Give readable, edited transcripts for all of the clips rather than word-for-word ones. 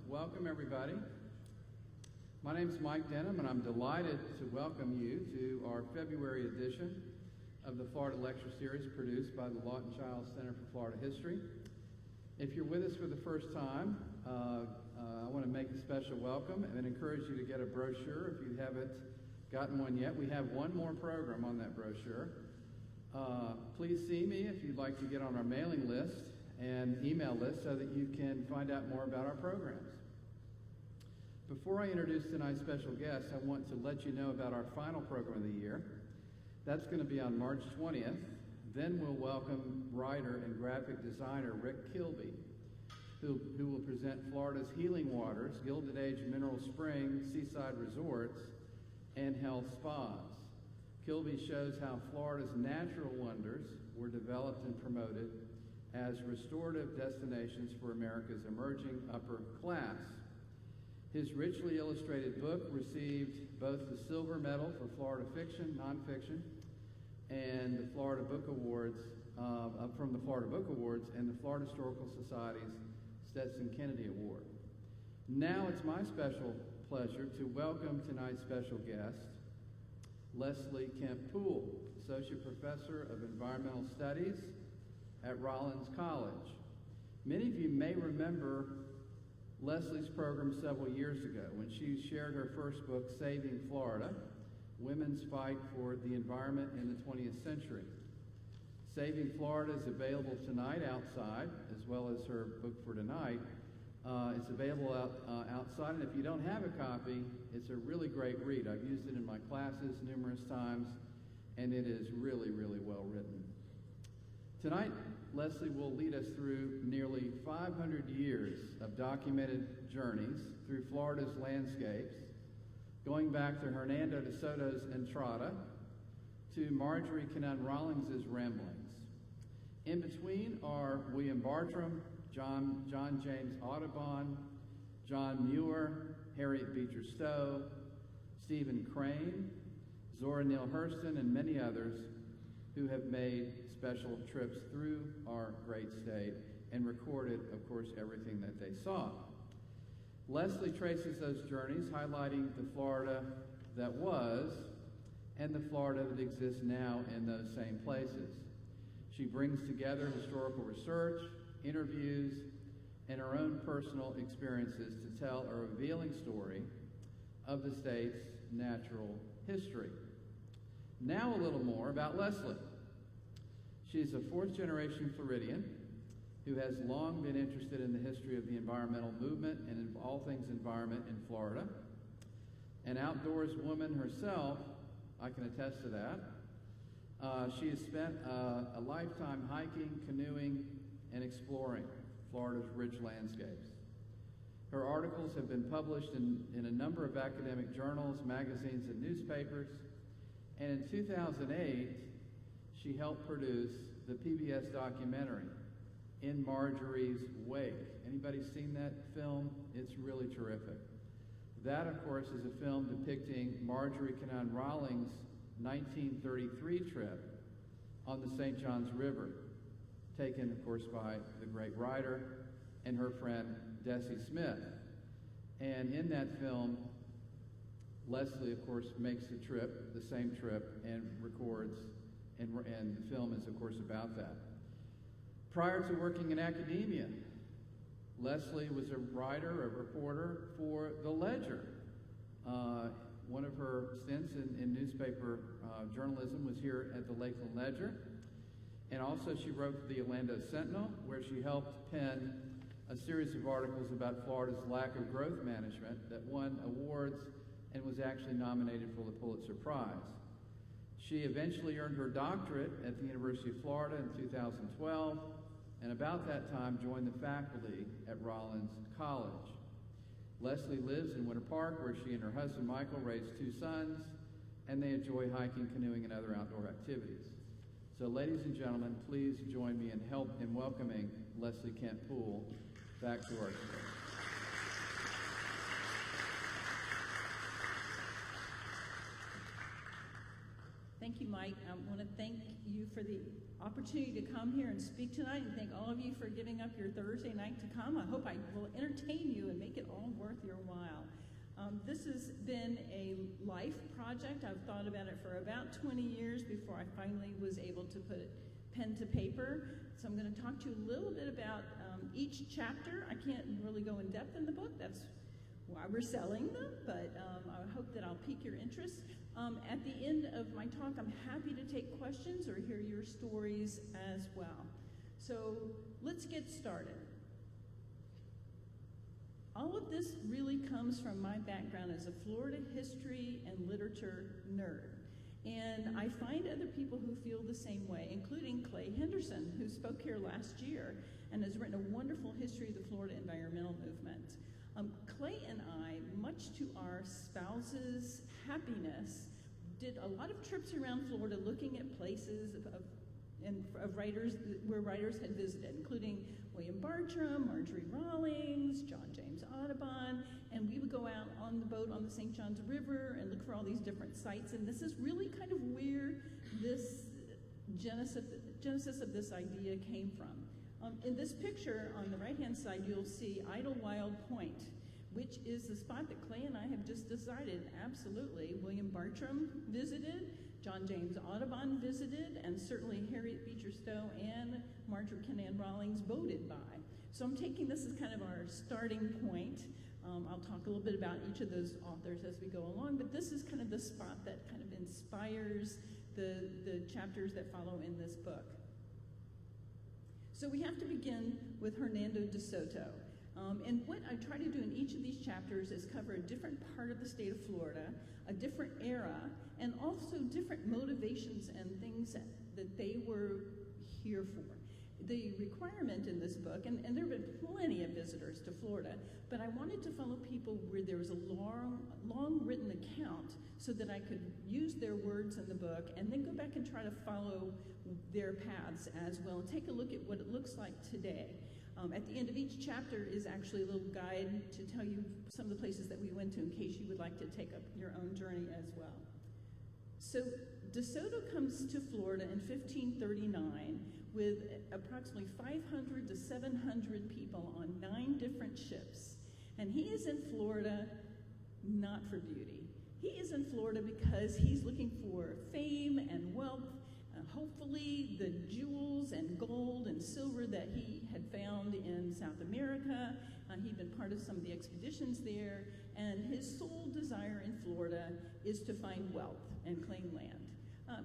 Welcome everybody. My name is Mike Denham, and I'm delighted to welcome you to our February edition of the Florida Lecture Series produced by the Lawton Child Center for Florida History. If you're with us for the first time, I want to make a special welcome and encourage you to get a brochure if you haven't gotten one yet. We have one more program on that brochure. Please see me if you'd like to get on our mailing list and email list so that you can find out more about our programs. Before I introduce tonight's special guest, I want to let you know about our final program of the year. That's going to be on March 20th. Then we'll welcome writer and graphic designer Rick Kilby, who will present Florida's healing waters, Gilded Age mineral springs, seaside resorts, and health spas. Kilby shows how Florida's natural wonders were developed and promoted as restorative destinations for America's emerging upper class. His richly illustrated book received both the Silver Medal for Florida Fiction, Nonfiction, and the Florida Book Awards, from the Florida Book Awards and the Florida Historical Society's Stetson Kennedy Award. Now it's my special pleasure to welcome tonight's special guest, Leslie Kemp Poole, Associate Professor of Environmental Studies at Rollins College. Many of you may remember Leslie's program several years ago when she shared her first book, Saving Florida, Women's Fight for the Environment in the 20th Century. Saving Florida is available tonight outside, as well as her book for tonight. It's available outside, and if you don't have a copy, it's a really great read. I've used it in my classes numerous times, and it is really, really well written. Tonight, Leslie will lead us through nearly 500 years of documented journeys through Florida's landscapes, going back to Hernando de Soto's Entrada to Marjorie Cannon Rawlings's Ramblings. In between are William Bartram, John James Audubon, John Muir, Harriet Beecher Stowe, Stephen Crane, Zora Neale Hurston, and many others who have made special trips through our great state and recorded, of course, everything that they saw. Leslie traces those journeys, highlighting the Florida that was and the Florida that exists now in those same places. She brings together historical research, interviews, and her own personal experiences to tell a revealing story of the state's natural history. Now a little more about Leslie. She's a fourth-generation Floridian who has long been interested in the history of the environmental movement and in all things environment in Florida. An outdoors woman herself, I can attest to that. She has spent a lifetime hiking, canoeing, and exploring Florida's rich landscapes. Her articles have been published in a number of academic journals, magazines, and newspapers. And in 2008, she helped produce the PBS documentary, In Marjorie's Wake. Anybody seen that film? It's really terrific. That, of course, is a film depicting Marjorie Cannon Rawlings' 1933 trip on the St. Johns River, taken, of course, by the great writer and her friend, Dessie Smith. And in that film, Leslie, of course, makes the trip, the same trip, and records, and the film is, of course, about that. Prior to working in academia, Leslie was a writer, a reporter for The Ledger. One of her stints in newspaper journalism was here at the Lakeland Ledger. And also she wrote for the Orlando Sentinel, where she helped pen a series of articles about Florida's lack of growth management that won awards and was actually nominated for the Pulitzer Prize. She eventually earned her doctorate at the University of Florida in 2012, and about that time joined the faculty at Rollins College. Leslie lives in Winter Park, where she and her husband Michael raised two sons, and they enjoy hiking, canoeing, and other outdoor activities. So ladies and gentlemen, please join me in welcoming Leslie Kemp Poole back to our stage. Thank you you, Mike. I want to thank you for the opportunity to come here and speak tonight, and thank all of you for giving up your Thursday night to come. I hope I will entertain you and make it all worth your while. This has been a life project. I've thought about it for about 20 years before I finally was able to put pen to paper. So I'm going to talk to you a little bit about each chapter. I can't really go in depth in the book. That's why we're selling them, but I hope that I'll pique your interest. At the end of my talk, I'm happy to take questions or hear your stories as well. So let's get started. All of this really comes from my background as a Florida history and literature nerd. And I find other people who feel the same way, including Clay Henderson, who spoke here last year and has written a wonderful history of the Florida environmental movement. Clay and I, much to our spouses' happiness, did a lot of trips around Florida looking at places of writers where writers had visited, including William Bartram, Marjorie Rawlings, John James Audubon, and we would go out on the boat on the St. Johns River and look for all these different sites. And this is really kind of where this genesis of this idea came from. In this picture on the right-hand side, you'll see Idlewild Point, which is the spot that Clay and I have just decided, absolutely, William Bartram visited, John James Audubon visited, and certainly Harriet Beecher Stowe and Marjorie Kinnan Rawlings boated by. So I'm taking this as kind of our starting point. I'll talk a little bit about each of those authors as we go along, but this is kind of the spot that kind of inspires the chapters that follow in this book. So we have to begin with Hernando de Soto. And what I try to do in each of these chapters is cover a different part of the state of Florida, a different era, and also different motivations and things that they were here for. The requirement in this book, and there have been plenty of visitors to Florida, but I wanted to follow people where there was a long written account so that I could use their words in the book and then go back and try to follow their paths as well and take a look at what it looks like today. At the end of each chapter is actually a little guide to tell you some of the places that we went to in case you would like to take up your own journey as well. So De Soto comes to Florida in 1539 with approximately 500 to 700 people on 9 different ships. And he is in Florida not for beauty. He is in Florida because he's looking for fame and wealth, hopefully the jewels and gold and silver that he had found in South America. He'd been part of some of the expeditions there, and his sole desire in Florida is to find wealth and claim land.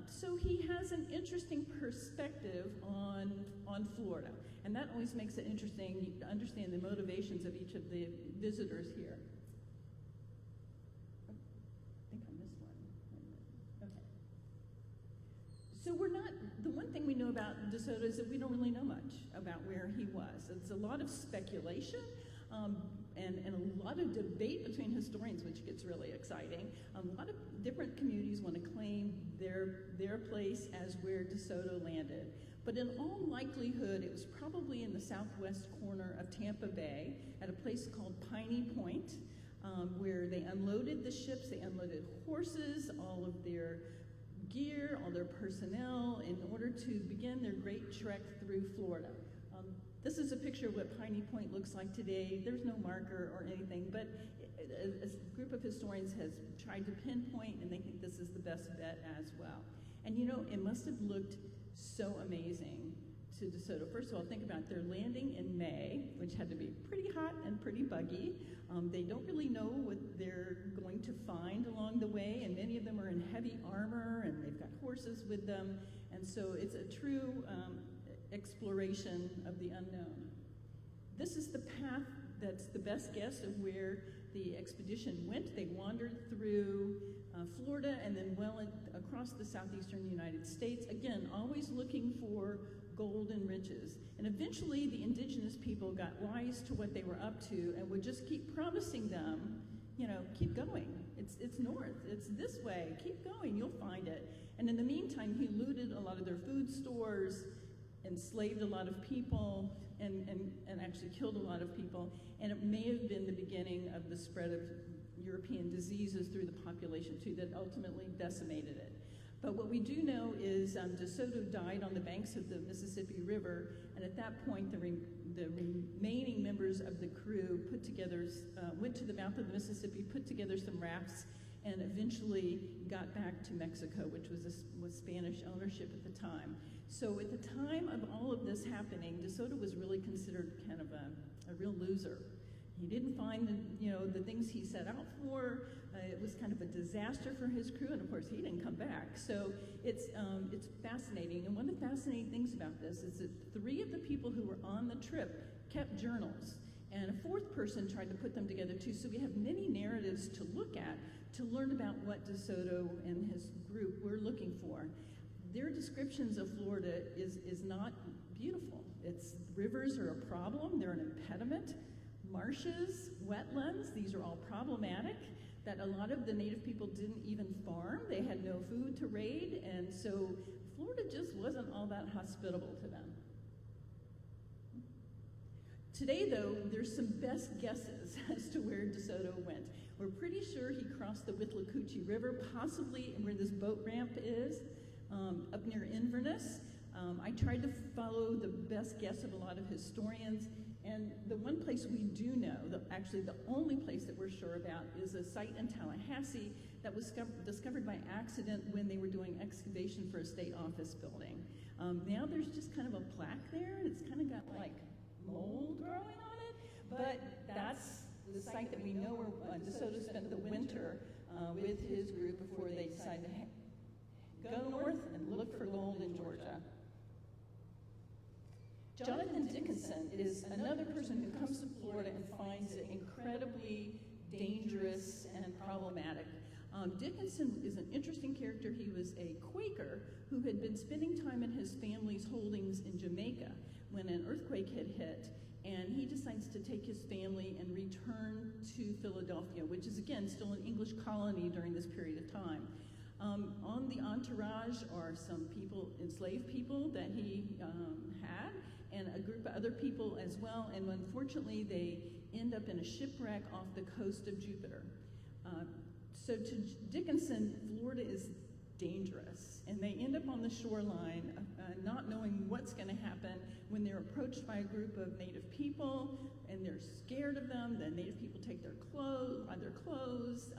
So he has an interesting perspective on Florida, and that always makes it interesting to understand the motivations of each of the visitors here. I think I missed one. Okay. So the one thing we know about De Soto is that we don't really know much about where he was. It's a lot of speculation, and a lot of debate between historians, which gets really exciting. A lot of different communities want to claim their place as where De Soto landed. But in all likelihood, it was probably in the southwest corner of Tampa Bay at a place called Piney Point, where they unloaded the ships, they unloaded horses, all of their gear, all their personnel, in order to begin their great trek through Florida. This is a picture of what Piney Point looks like today. There's no marker or anything, but a group of historians has tried to pinpoint, and they think this is the best bet as well. And you know, it must have looked so amazing to De Soto. First of all, think about their landing in May, which had to be pretty hot and pretty buggy. They don't really know what they're going to find along the way, and many of them are in heavy armor, and they've got horses with them, and so it's a true exploration of the unknown. This is the path that's the best guess of where the expedition went. They wandered through Florida and then well across the southeastern United States, again, always looking for gold and riches. And eventually the indigenous people got wise to what they were up to and would just keep promising them, you know, keep going. It's north, it's this way, keep going, you'll find it. And in the meantime, he looted a lot of their food stores, enslaved a lot of people, and actually killed a lot of people. And it may have been the beginning of the spread of European diseases through the population too that ultimately decimated it. But what we do know is DeSoto died on the banks of the Mississippi River, and at that point, the remaining members of the crew put together, went to the mouth of the Mississippi, put together some rafts, and eventually got back to Mexico, which was Spanish ownership at the time. So at the time of all of this happening, DeSoto was really considered kind of a real loser. He didn't find the things he set out for. It was kind of a disaster for his crew, and of course he didn't come back. So it's fascinating. And one of the fascinating things about this is that 3 of the people who were on the trip kept journals, and a 4th person tried to put them together too. So we have many narratives to look at to learn about what DeSoto and his group were looking for. Their descriptions of Florida is not beautiful. Rivers are a problem. They're an impediment. Marshes, wetlands, these are all problematic, that a lot of the native people didn't even farm. They had no food to raid, and so Florida just wasn't all that hospitable to them. Today, though, there's some best guesses as to where DeSoto went. We're pretty sure he crossed the Withlacoochee River, possibly where this boat ramp is, up near Inverness. I tried to follow the best guess of a lot of historians, and the one place we do know, actually the only place that we're sure about, is a site in Tallahassee that was discovered by accident when they were doing excavation for a state office building. Now there's just kind of a plaque there, and it's kind of got like mold growing on it, but that's the site that we know where DeSoto spent the winter with his group before they decided to go north and look for gold in Georgia. Jonathan Dickinson is another person who comes to Florida and finds it incredibly dangerous and problematic. Dickinson is an interesting character. He was a Quaker who had been spending time in his family's holdings in Jamaica when an earthquake had hit, and he decides to take his family and return to Philadelphia, which is, again, still an English colony during this period of time. On the entourage are some people, enslaved people that he had, and a group of other people as well, and unfortunately they end up in a shipwreck off the coast of Jupiter. So to Dickinson, Florida is dangerous, and they end up on the shoreline not knowing what's going to happen when they're approached by a group of native people, and they're scared of them. The native people take their clothes,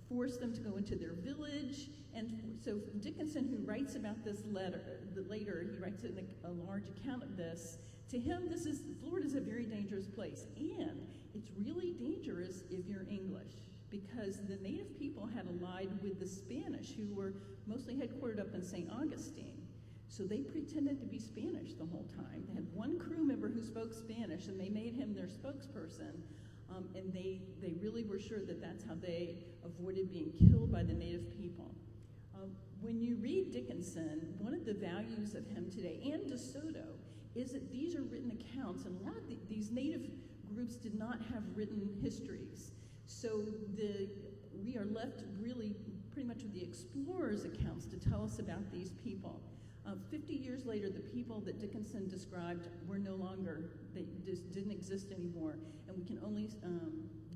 force them to go into their village. And so Dickinson, who writes about this later, he writes in a large account of this. To him, Florida's a very dangerous place, and it's really dangerous if you're English, because the native people had allied with the Spanish, who were mostly headquartered up in St. Augustine. So they pretended to be Spanish the whole time. They had one crew member who spoke Spanish, and they made him their spokesperson. And they really were sure that that's how they avoided being killed by the native people. When you read Dickinson, one of the values of him today, and DeSoto, is that these are written accounts, and a lot of these native groups did not have written histories. So we are left really pretty much with the explorers' accounts to tell us about these people. 50 years later, the people that Dickinson described were no longer, they just didn't exist anymore, and we can only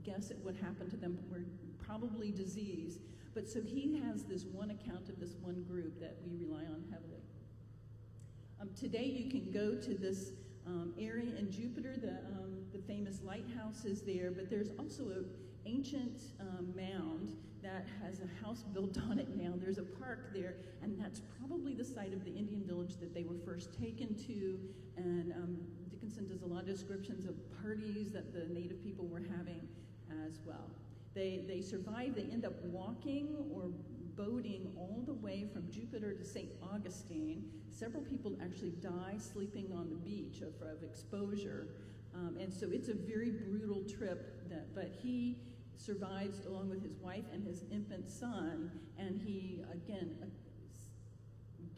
guess at what happened to them, but were probably disease. But so he has this one account of this one group that we rely on heavily. Today you can go to this area in Jupiter, the famous lighthouse is there, but there's also an ancient mound that has a house built on it now. There's a park there, and that's probably the site of the Indian village that they were first taken to, and Dickinson does a lot of descriptions of parties that the native people were having as well. They survive. They end up walking or boating all the way from Jupiter to St. Augustine. Several people actually die sleeping on the beach of exposure, and so it's a very brutal trip, but he survives along with his wife and his infant son, and he, again,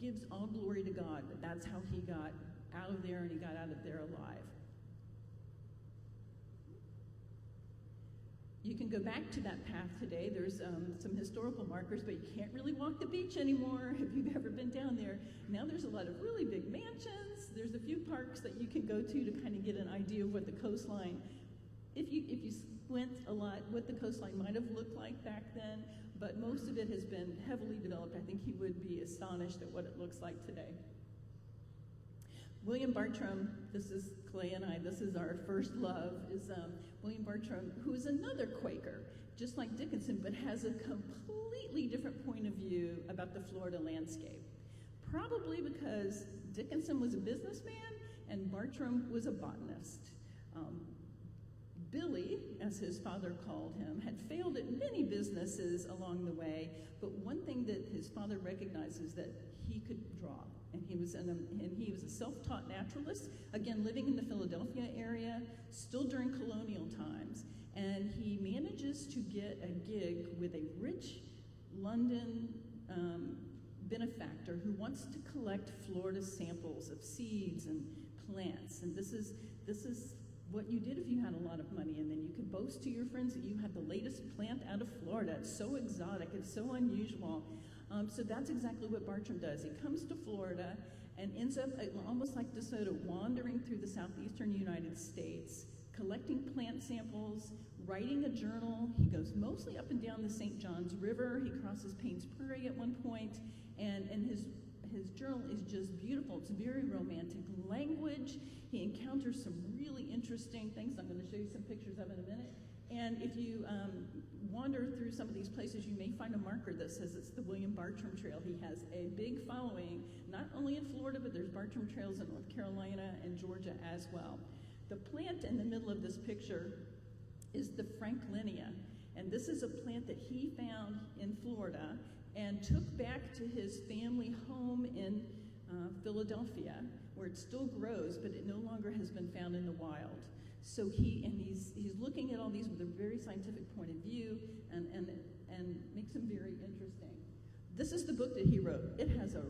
gives all glory to God that that's how he got out of there, and he got out of there alive. You can go back to that path today. There's some historical markers, but you can't really walk the beach anymore if you've ever been down there. Now there's a lot of really big mansions. There's a few parks that you can go to kind of get an idea of what the coastline, if you squint a lot, what the coastline might have looked like back then. but most of it has been heavily developed. I think he would be astonished at what it looks like today. William Bartram, this is Clay and I, this is our first love, is William Bartram, who is another Quaker, just like Dickinson, but has a completely different point of view about the Florida landscape. Probably because Dickinson was a businessman and Bartram was a botanist. Billy, as his father called him, had failed at many businesses along the way, but one thing that his father recognized is that he could draw. And he was a self-taught naturalist, again, living in the Philadelphia area, still during colonial times. And he manages to get a gig with a rich London benefactor who wants to collect Florida samples of seeds and plants. And this is what you did if you had a lot of money, and then you could boast to your friends that you had the latest plant out of Florida. It's so exotic, it's so unusual. So that's exactly what Bartram does. He comes to Florida and ends up, almost like DeSoto, wandering through the southeastern United States, collecting plant samples, writing a journal. He goes mostly up and down the St. Johns River. He crosses Payne's Prairie at one point, and his journal is just beautiful. It's very romantic language. He encounters some really interesting things. I'm going to show you some pictures of in a minute. And if you wander through some of these places, you may find a marker that says it's the William Bartram Trail. He has a big following, not only in Florida, but there's Bartram Trails in North Carolina and Georgia as well. The plant in the middle of this picture is the Franklinia. And this is a plant that he found in Florida and took back to his family home in Philadelphia, where it still grows, but it no longer has been found in the wild. So he's looking at all these with a very scientific point of view and makes them very interesting. This is the book that he wrote. It has a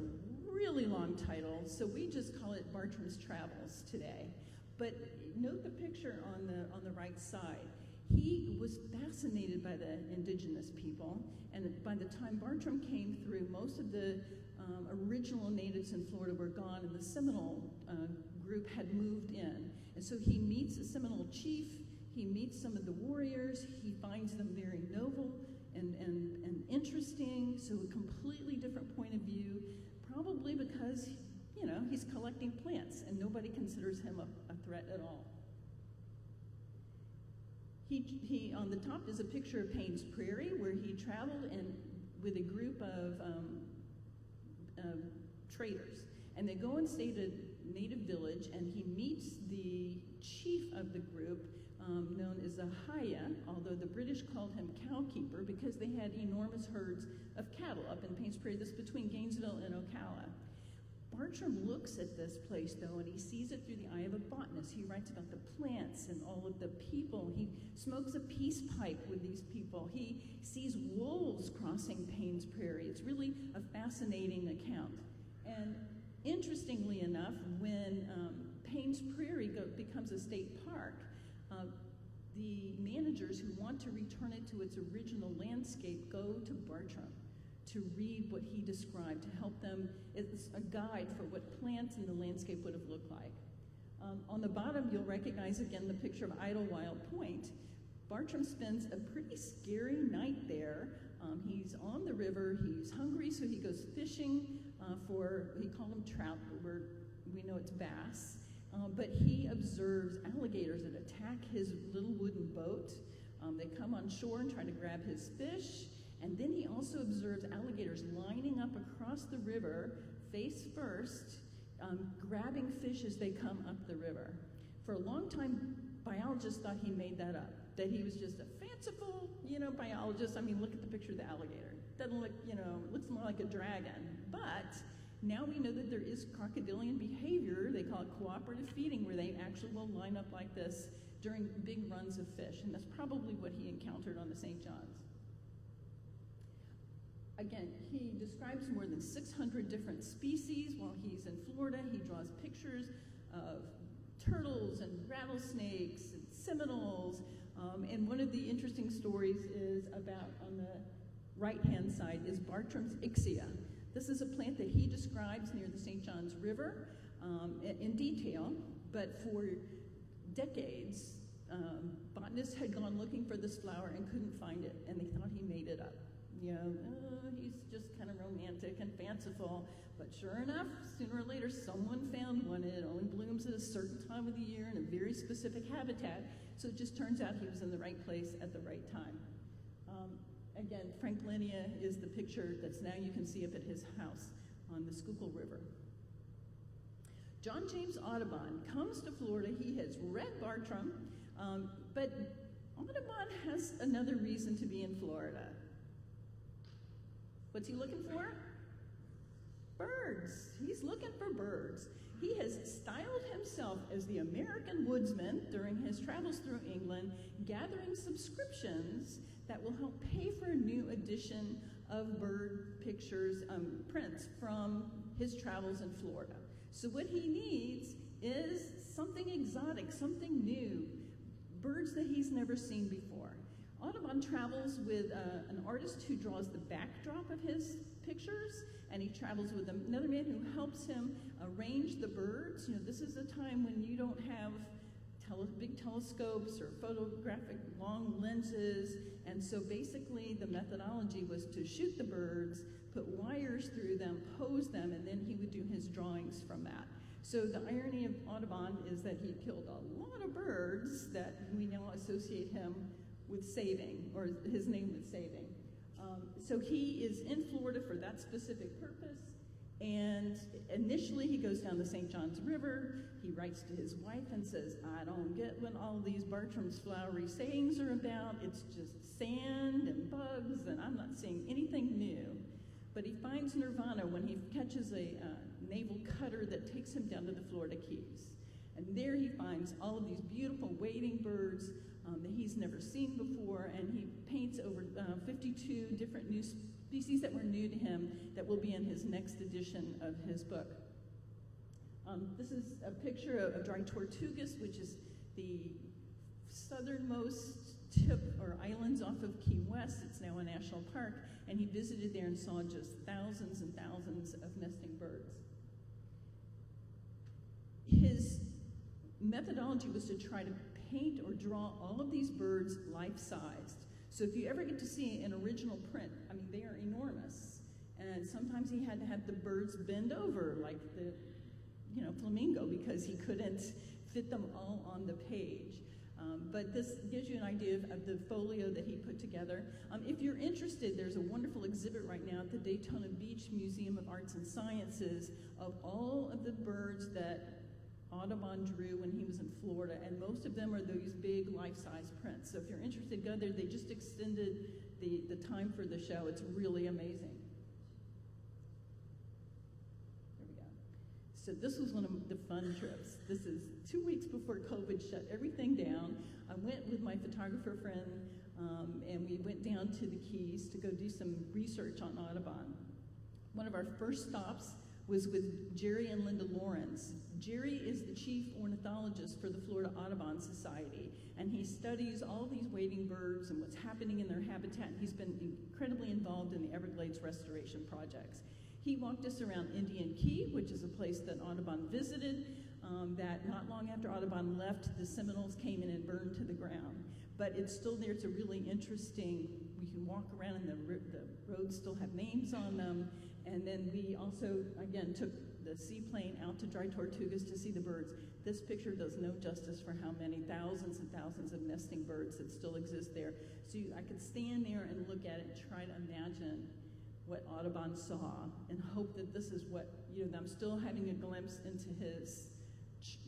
really long title, so we just call it Bartram's Travels today. But note the picture on the right side. He was fascinated by the indigenous people, and by the time Bartram came through, most of the original natives in Florida were gone, and the Seminole group had moved in. And so he meets a Seminole chief, he meets some of the warriors, he finds them very noble and interesting, so a completely different point of view, probably because, you know, he's collecting plants and nobody considers him a threat at all. He on the top is a picture of Payne's Prairie, where he traveled with a group of traders. And they go and stay at a native village, and he meets the chief of the group, known as a Haya, although the British called him cowkeeper because they had enormous herds of cattle up in Payne's Prairie. This is between Gainesville and Ocala. Bartram looks at this place, though, and he sees it through the eye of a botanist. He writes about the plants and all of the people. He smokes a peace pipe with these people. He sees wolves crossing Payne's Prairie. It's really a fascinating account. And interestingly enough, when Payne's Prairie becomes a state park, the managers who want to return it to its original landscape go to Bartram to read what he described, to help them. It's a guide for what plants in the landscape would have looked like. On the bottom, you'll recognize again the picture of Idlewild Point. Bartram spends a pretty scary night there. He's on the river, he's hungry, so he goes fishing he called them trout, but we know it's bass. But he observes alligators that attack his little wooden boat. They come on shore and try to grab his fish. And then he also observes alligators lining up across the river, face first, grabbing fish as they come up the river. For a long time, biologists thought he made that up, that he was just a fanciful, biologist. I mean, look at the picture of the alligator. Doesn't look, looks more like a dragon. But now we know that there is crocodilian behavior. They call it cooperative feeding, where they actually will line up like this during big runs of fish. And that's probably what he encountered on the St. John's. Again, he describes more than 600 different species while he's in Florida. He draws pictures of turtles and rattlesnakes and Seminoles. And one of the interesting stories is about, on the right-hand side, is Bartram's Ixia. This is a plant that he describes near the St. Johns River in detail, but for decades, botanists had gone looking for this flower and couldn't find it, and they thought he made it up. he's just kind of romantic and fanciful. But sure enough, sooner or later, someone found one, and it only blooms at a certain time of the year in a very specific habitat. So it just turns out he was in the right place at the right time. Again, Frank Linnea is the picture that's now you can see up at his house on the Schuylkill River. John James Audubon comes to Florida. He has read Bartram, but Audubon has another reason to be in Florida. What's he looking for? Birds. He's looking for birds. He has styled himself as the American woodsman during his travels through England, gathering subscriptions that will help pay for a new edition of bird pictures, prints from his travels in Florida. So what he needs is something exotic, something new, birds that he's never seen before. Audubon travels with an artist who draws the backdrop of his pictures, and he travels with another man who helps him arrange the birds. This is a time when you don't have big telescopes or photographic long lenses, and so basically the methodology was to shoot the birds, put wires through them, pose them, and then he would do his drawings from that. So the irony of Audubon is that he killed a lot of birds that we now associate him with saving, or his name with saving. So he is in Florida for that specific purpose, and initially he goes down the St. Johns River. He writes to his wife and says, I don't get what all these Bartram's flowery sayings are about. It's just sand and bugs, and I'm not seeing anything new. But he finds nirvana when he catches a naval cutter that takes him down to the Florida Keys. And there he finds all of these beautiful wading birds that he's never seen before, and he paints over 52 different new species that were new to him that will be in his next edition of his book. This is a picture of Dry Tortugas, which is the southernmost tip or islands off of Key West. It's now a national park, and he visited there and saw just thousands and thousands of nesting birds. His methodology was to try to paint or draw all of these birds life-sized. So if you ever get to see an original print, I mean, they are enormous. And sometimes he had to have the birds bend over like the, flamingo, because he couldn't fit them all on the page. But this gives you an idea of the folio that he put together. If you're interested, there's a wonderful exhibit right now at the Daytona Beach Museum of Arts and Sciences of all of the birds that Audubon drew when he was in Florida, and most of them are these big life-size prints. So if you're interested, go there. They just extended the time for the show. It's really amazing. There we go. So this was one of the fun trips. This is 2 weeks before COVID shut everything down. I went with my photographer friend, and we went down to the Keys to go do some research on Audubon. One of our first stops was with Jerry and Linda Lawrence. Jerry is the chief ornithologist for the Florida Audubon Society, and he studies all these wading birds and what's happening in their habitat. He's been incredibly involved in the Everglades restoration projects. He walked us around Indian Key, which is a place that Audubon visited, that not long after Audubon left, the Seminoles came in and burned to the ground. But it's still there. It's a really interesting, we can walk around and the roads still have names on them. And then we also, again, took the seaplane out to Dry Tortugas to see the birds. This picture does no justice for how many thousands and thousands of nesting birds that still exist there. So I could stand there and look at it and try to imagine what Audubon saw and hope that this is what, I'm still having a glimpse into his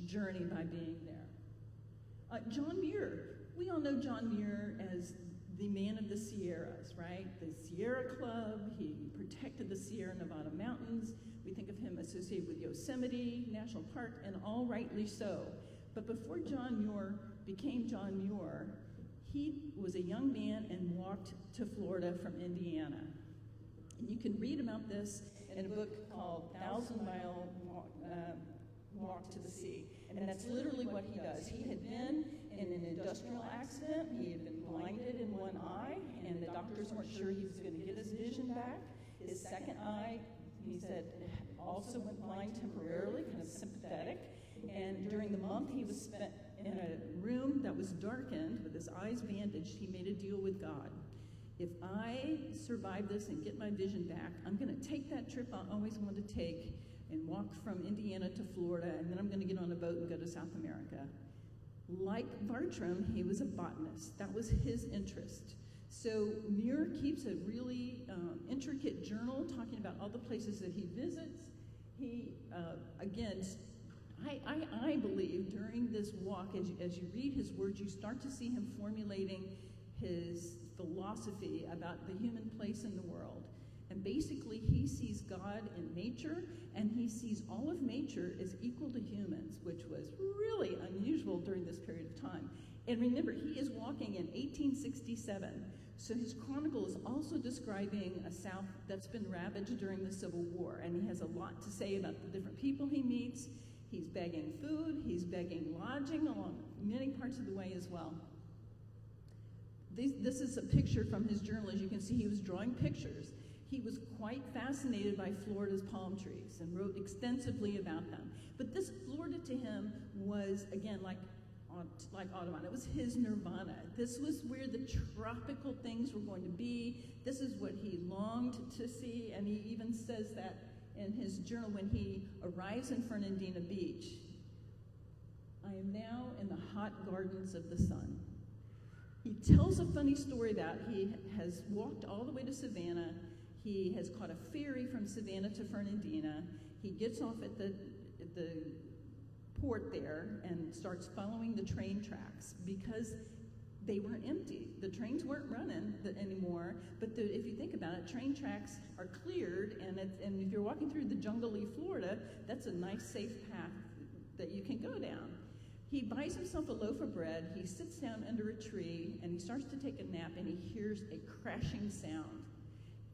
journey by being there. John Muir. We all know John Muir as the man of the Sierras, right? The Sierra Club. He protected the Sierra Nevada mountains. We think of him associated with Yosemite National Park, and all rightly so. But before John Muir became John Muir, he was a young man and walked to Florida from Indiana. And you can read about this in a book called 1,000-Mile Walk to the Sea. And that's literally what he does. He had been in an industrial accident. He had been blinded in one eye, and the doctors weren't sure he was going to get his vision back. His second eye, he said, also went blind temporarily, kind of sympathetic. And during the month he was spent in a room that was darkened with his eyes bandaged, he made a deal with God. if I survive this and get my vision back, I'm going to take that trip I always wanted to take and walk from Indiana to Florida, and then I'm going to get on a boat and go to South America. Like Bartram, he was a botanist. That was his interest. So Muir keeps a really intricate journal talking about all the places that he visits. He, again, I believe during this walk, as you read his words, you start to see him formulating his philosophy about the human place in the world. And basically, he sees God in nature, and he sees all of nature as equal to humans, which was really unusual during this period of time. And remember, he is walking in 1867, so his chronicle is also describing a South that's been ravaged during the Civil War, and he has a lot to say about the different people he meets. He's begging food, he's begging lodging along many parts of the way as well. This is a picture from his journal. As you can see, he was drawing pictures. He was quite fascinated by Florida's palm trees and wrote extensively about them. But this Florida to him was, again, like Audubon, it was his nirvana. This was where the tropical things were going to be. This is what he longed to see, and he even says that in his journal when he arrives in Fernandina Beach. I am now in the hot gardens of the sun. He tells a funny story that he has walked all the way to Savannah. He has caught a ferry from Savannah to Fernandina. He gets off at the port there and starts following the train tracks because they were empty. The trains weren't running anymore, but if you think about it, train tracks are cleared, and if you're walking through the jungle-y Florida, that's a nice, safe path that you can go down. He buys himself a loaf of bread, he sits down under a tree, and he starts to take a nap, and he hears a crashing sound.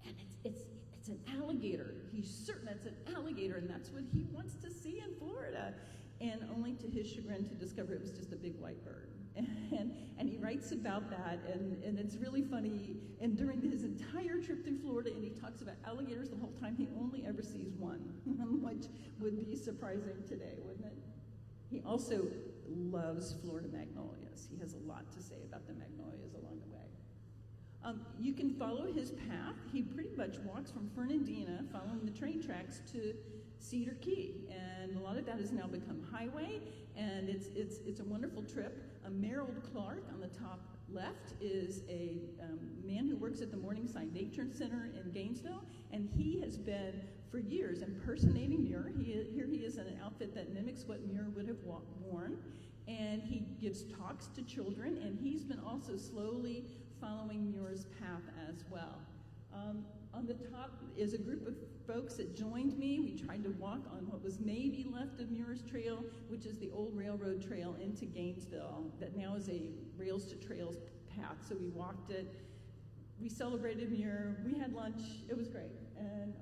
And it's an alligator. He's certain it's an alligator, and that's what he wants to see in Florida. And only to his chagrin to discover it was just a big white bird. And he writes about that, and it's really funny. And during his entire trip through Florida, and he talks about alligators the whole time, he only ever sees one, which would be surprising today, wouldn't it? He also loves Florida magnolias. He has a lot to say about the magnolias along the way. You can follow his path. He pretty much walks from Fernandina, following the train tracks, to Cedar Key, and a lot of that has now become highway, and it's a wonderful trip. Merrill Clark on the top left is a man who works at the Morningside Nature Center in Gainesville, and he has been for years impersonating Muir. Here he is in an outfit that mimics what Muir would have worn, and he gives talks to children, and he's been also slowly following Muir's path as well. On the top is a group of folks that joined me. We tried to walk on what was maybe left of Muir's Trail, which is the old railroad trail into Gainesville that now is a Rails to Trails path. So we walked it. We celebrated Muir. We had lunch. It was great. And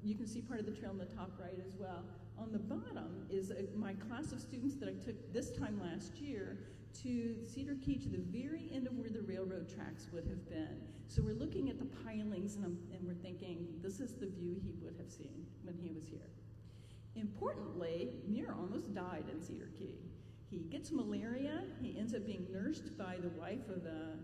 you can see part of the trail on the top right as well. On the bottom is my class of students that I took this time last year to Cedar Key, to the very end of where the railroad tracks would have been. So we're looking at the pilings, and we're thinking, this is the view he would have seen when he was here. Importantly, Muir almost died in Cedar Key. He gets malaria. He ends up being nursed by the wife of a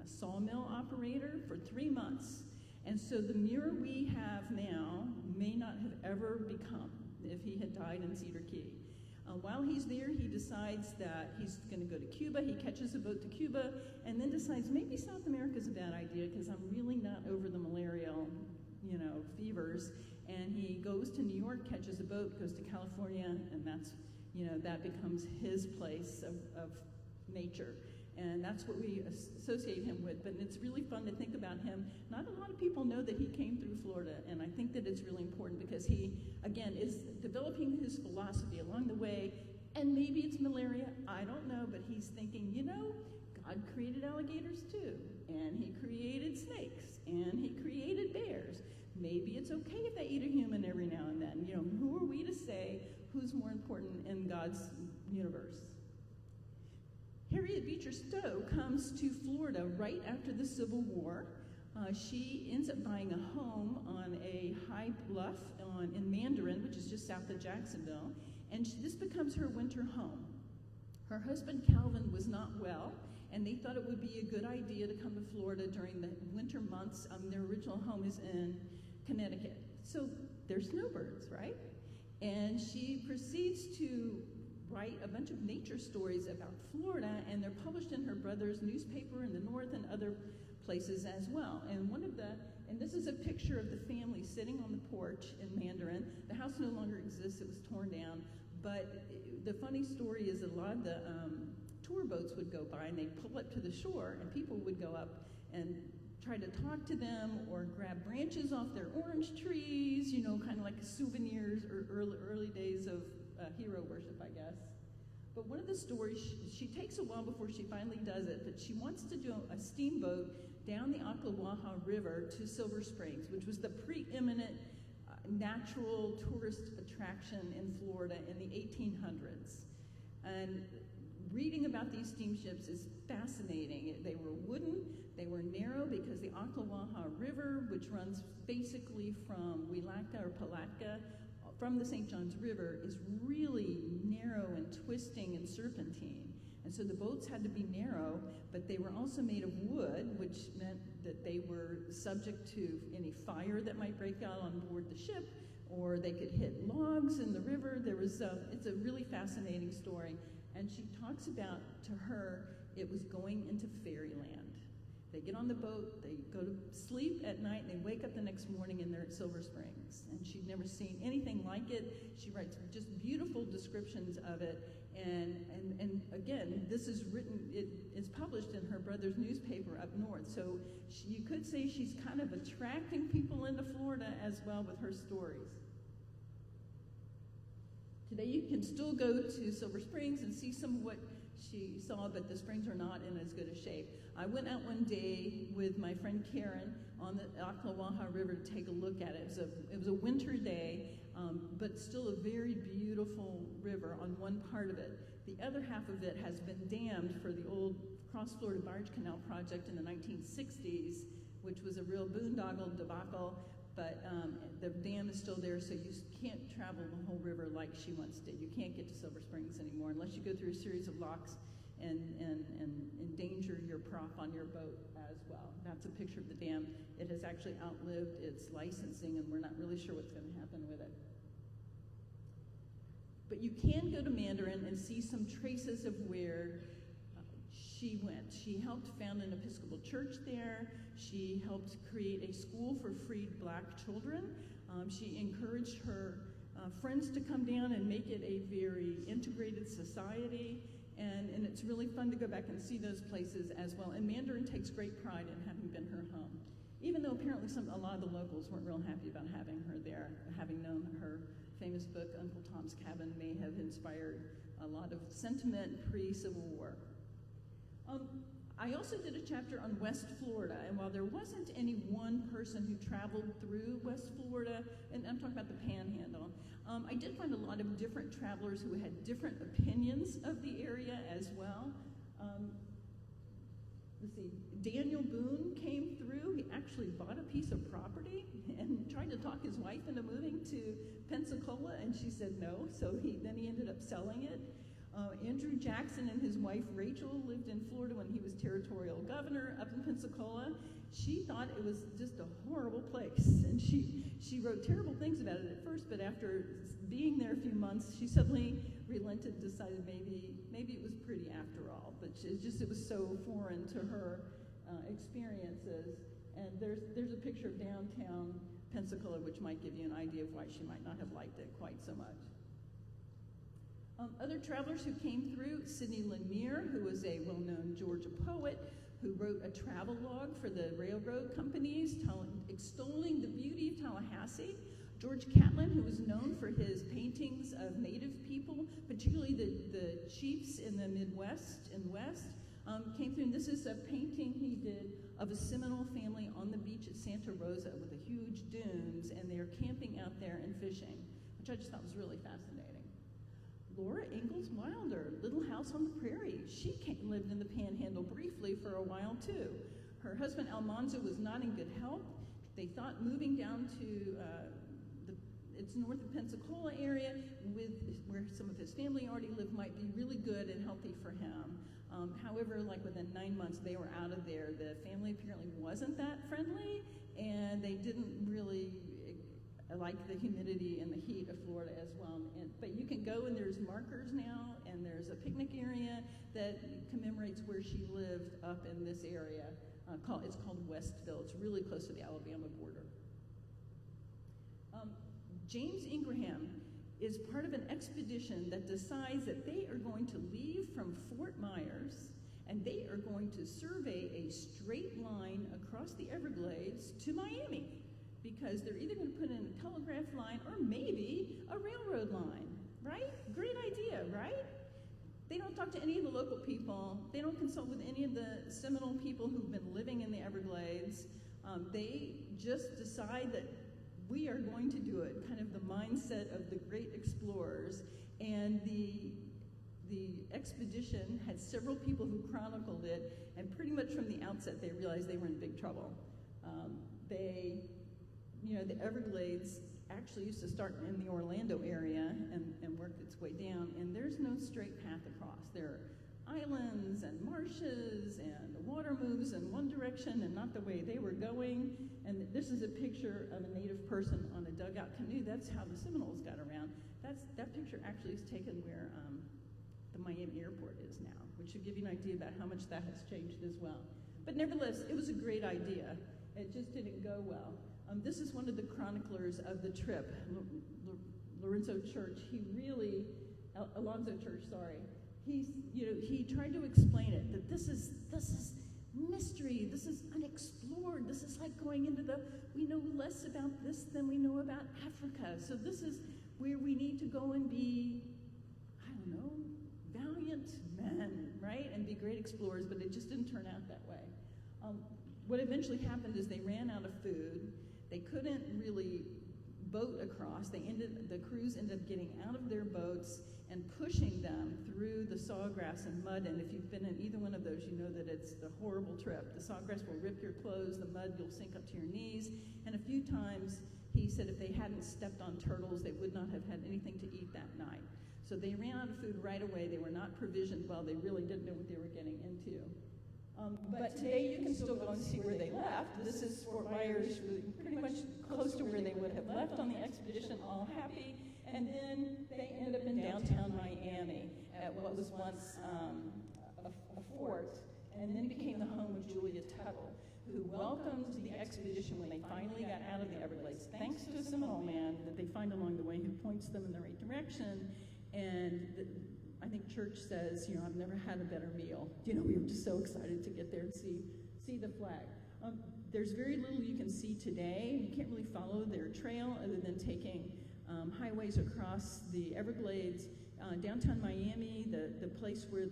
sawmill operator for 3 months. And so the Muir we have now may not have ever become if he had died in Cedar Key. While he's there, he decides that he's going to go to Cuba. He catches a boat to Cuba, and then decides maybe South America's a bad idea because I'm really not over the malarial, fevers. And he goes to New York, catches a boat, goes to California, and that becomes his place of nature. And that's what we associate him with. But it's really fun to think about him. Not a lot of people know that he came through Florida, and I think that it's really important because he, again, is developing his philosophy along the way. And maybe it's malaria, I don't know, but he's thinking, God created alligators too, and he created snakes, and he created bears. Maybe it's okay if they eat a human every now and then. Who are we to say who's more important in God's universe? Harriet Beecher Stowe comes to Florida right after the Civil War. She ends up buying a home on a high bluff in Mandarin, which is just south of Jacksonville, and this becomes her winter home. Her husband Calvin was not well, and they thought it would be a good idea to come to Florida during the winter months. Their original home is in Connecticut. So they're snowbirds, right? And she proceeds to write a bunch of nature stories about Florida, and they're published in her brother's newspaper in the north and other places as well. And this is a picture of the family sitting on the porch in Mandarin. The house no longer exists, it was torn down. But the funny story is that a lot of the tour boats would go by and they'd pull up to the shore, and people would go up and try to talk to them or grab branches off their orange trees, kind of like souvenirs or early days of hero worship, I guess. But one of the stories, she takes a while before she finally does it, but she wants to do a steamboat down the Ocklawaha River to Silver Springs, which was the preeminent natural tourist attraction in Florida in the 1800s. And reading about these steamships is fascinating. They were wooden, they were narrow because the Ocklawaha River, which runs basically from Willatka or Palatka, from the St. Johns River, is really narrow and twisting and serpentine. And so the boats had to be narrow, but they were also made of wood, which meant that they were subject to any fire that might break out on board the ship, or they could hit logs in the river. It's a really fascinating story. And she talks about, to her, it was going into fairyland. They get on the boat, they go to sleep at night, and they wake up the next morning and they're at Silver Springs. And she'd never seen anything like it. She writes just beautiful descriptions of it. And again, this is written, it is published in her brother's newspaper up north. So you could say she's kind of attracting people into Florida as well with her stories. Today you can still go to Silver Springs and see some of what she saw, but the springs are not in as good a shape. I went out one day with my friend Karen on the Ocklawaha River to take a look at it. It was a winter day, but still a very beautiful river on one part of it. The other half of it has been dammed for the old Cross Florida Barge Canal project in the 1960s, which was a real boondoggle debacle. But the dam is still there, so you can't travel the whole river like she once did. You can't get to Silver Springs anymore unless you go through a series of locks and endanger your prop on your boat as well. That's a picture of the dam. It has actually outlived its licensing, and we're not really sure what's going to happen with it. But you can go to Mandarin and see some traces of where she went. She helped found an Episcopal church there. She helped create a school for freed black children. She encouraged her friends to come down and make it a very integrated society. And it's really fun to go back and see those places as well. And Mandarin takes great pride in having been her home, even though apparently a lot of the locals weren't real happy about having her there, having known her famous book, Uncle Tom's Cabin, may have inspired a lot of sentiment pre-Civil War. I also did a chapter on West Florida, and while there wasn't any one person who traveled through West Florida, and I'm talking about the Panhandle, I did find a lot of different travelers who had different opinions of the area as well. Let's see, Daniel Boone came through. He actually bought a piece of property and tried to talk his wife into moving to Pensacola, and she said no, so then he ended up selling it. Andrew Jackson and his wife Rachel lived in Florida when he was territorial governor up in Pensacola. She thought it was just a horrible place, and she wrote terrible things about it at first, but after being there a few months, she suddenly relented and decided maybe it was pretty after all. But it was so foreign to her experiences. And there's a picture of downtown Pensacola, which might give you an idea of why she might not have liked it quite so much. Other travelers who came through, Sidney Lanier, who was a well-known Georgia poet, who wrote a travel log for the railroad companies, extolling the beauty of Tallahassee. George Catlin, who was known for his paintings of native people, particularly the chiefs in the Midwest and West, came through. And this is a painting he did of a Seminole family on the beach at Santa Rosa with the huge dunes, and they are camping out there and fishing, which I just thought was really fascinating. Laura Ingalls Wilder, Little House on the Prairie. She lived in the Panhandle briefly for a while too. Her husband Almanzo was not in good health. They thought moving down to it's north of Pensacola area, where some of his family already lived, might be really good and healthy for him. However, like within 9 months, they were out of there. The family apparently wasn't that friendly, and they didn't really like the humidity and the heat of Florida as well. But you can go, and there's markers now, and there's a picnic area that commemorates where she lived up in this area. It's called Westville. It's really close to the Alabama border. James Ingraham is part of an expedition that decides that they are going to leave from Fort Myers, and they are going to survey a straight line across the Everglades to Miami, because they're either going to put in a telegraph line or maybe a railroad line, right? Great idea, right? They don't talk to any of the local people. They don't consult with any of the Seminole people who've been living in the Everglades. They just decide that we are going to do it, kind of the mindset of the great explorers. And the expedition had several people who chronicled it, and pretty much from the outset they realized they were in big trouble. The Everglades actually used to start in the Orlando area and work its way down, and there's no straight path across. There are islands and marshes, and the water moves in one direction and not the way they were going. And this is a picture of a native person on a dugout canoe. That's how the Seminoles got around. That picture actually is taken where the Miami airport is now, which should give you an idea about how much that has changed as well. But nevertheless, it was a great idea. It just didn't go well. This is one of the chroniclers of the trip, Alonzo Church. He tried to explain it, that this is mystery, this is unexplored, this is like going into we know less about this than we know about Africa. So this is where we need to go and be, valiant men, right? And be great explorers, but it just didn't turn out that way. What eventually happened is they ran out of food. They couldn't really boat across. The crews ended up getting out of their boats and pushing them through the sawgrass and mud. And if you've been in either one of those, you know that it's a horrible trip. The sawgrass will rip your clothes, the mud, you'll sink up to your knees. And a few times, he said if they hadn't stepped on turtles, they would not have had anything to eat that night. So they ran out of food right away. They were not provisioned well. They really didn't know what they were getting into. But today you can still go and see where they left. This is Fort Myers, pretty much close to where they would have left on the expedition, all happy. And then they ended up in downtown Miami at what was once a fort, and then became the home of Julia Tuttle, who welcomed the expedition when they finally got out of the Everglades, thanks to a Seminole man that they find along the way who points them in the right direction. And I think Church says, I've never had a better meal. We were just so excited to get there and see the flag. There's very little you can see today. You can't really follow their trail other than taking highways across the Everglades. Downtown Miami, the place where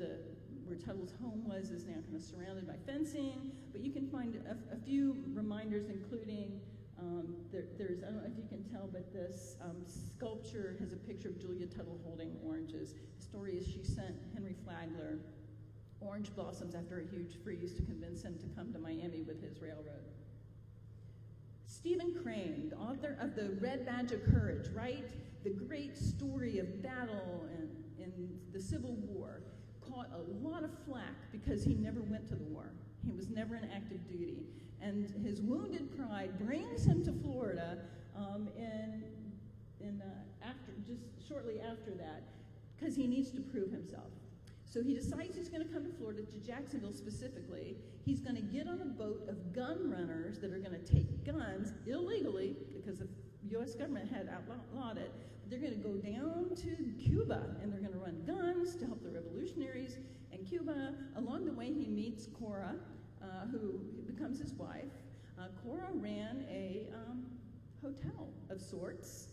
Tuttle's home was, is now kind of surrounded by fencing. But you can find a few reminders, including there's, I don't know if you can tell, but this sculpture has a picture of Julia Tuttle holding oranges. The story is she sent Henry Flagler orange blossoms after a huge freeze to convince him to come to Miami with his railroad. Stephen Crane, the author of The Red Badge of Courage, right? The great story of battle in the Civil War, caught a lot of flack because he never went to the war. He was never in active duty. And his wounded pride brings him to Florida just shortly after that, because he needs to prove himself. So he decides he's going to come to Florida, to Jacksonville specifically. He's going to get on a boat of gun runners that are going to take guns illegally, because the U.S. government had outlawed it. They're going to go down to Cuba, and they're going to run guns to help the revolutionaries in Cuba. Along the way, he meets Cora, who becomes his wife. Cora ran a hotel of sorts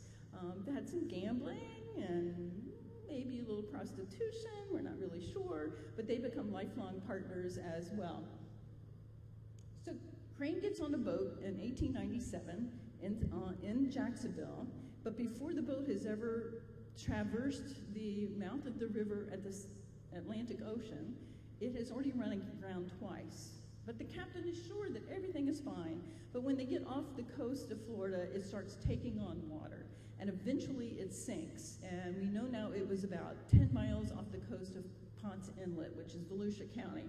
that had some gambling and maybe a little prostitution, we're not really sure, but they become lifelong partners as well. So Crane gets on a boat in 1897 in Jacksonville, but before the boat has ever traversed the mouth of the river at the Atlantic Ocean, it has already run aground twice. But the captain is sure that everything is fine. But when they get off the coast of Florida, it starts taking on water. and eventually it sinks. And we know now it was about 10 miles off the coast of Ponce Inlet, which is Volusia County.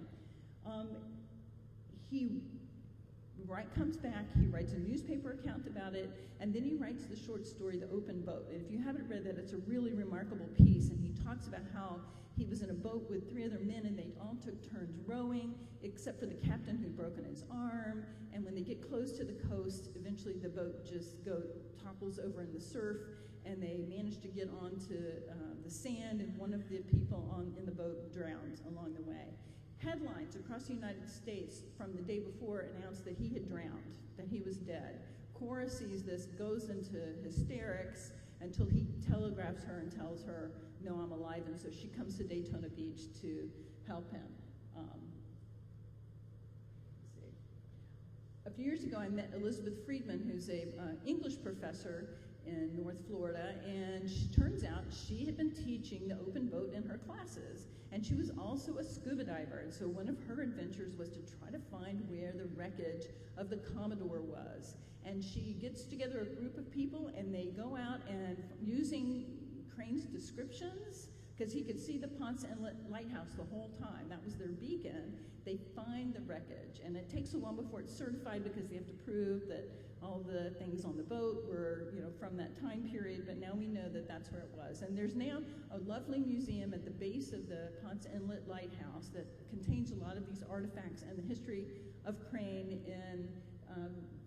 He comes back, he writes a newspaper account about it, and then he writes the short story, The Open Boat. And if you haven't read that, it's a really remarkable piece, and he talks about how he was in a boat with 3 other men, and they all took turns rowing, except for the captain who'd broken his arm, and when they get close to the coast, eventually the boat just topples over in the surf, and they manage to get onto the sand, and one of the people in the boat drowns along the way. Headlines across the United States from the day before announced that he had drowned, that he was dead. Cora sees this, goes into hysterics until he telegraphs her and tells her, no, I'm alive, and so she comes to Daytona Beach to help him. A few years ago, I met Elizabeth Friedman, who's an English professor in North Florida, and turns out she had been teaching the open boat in her classes, and she was also a scuba diver, and so one of her adventures was to try to find where the wreckage of the Commodore was. And she gets together a group of people, and they go out and, using Crane's descriptions, because he could see the Ponce Inlet lighthouse the whole time, that was their beacon, they find the wreckage. And it takes a while before it's certified because they have to prove that all the things on the boat were, from that time period, but now we know that that's where it was. And there's now a lovely museum at the base of the Ponce Inlet Lighthouse that contains a lot of these artifacts and the history of Crane in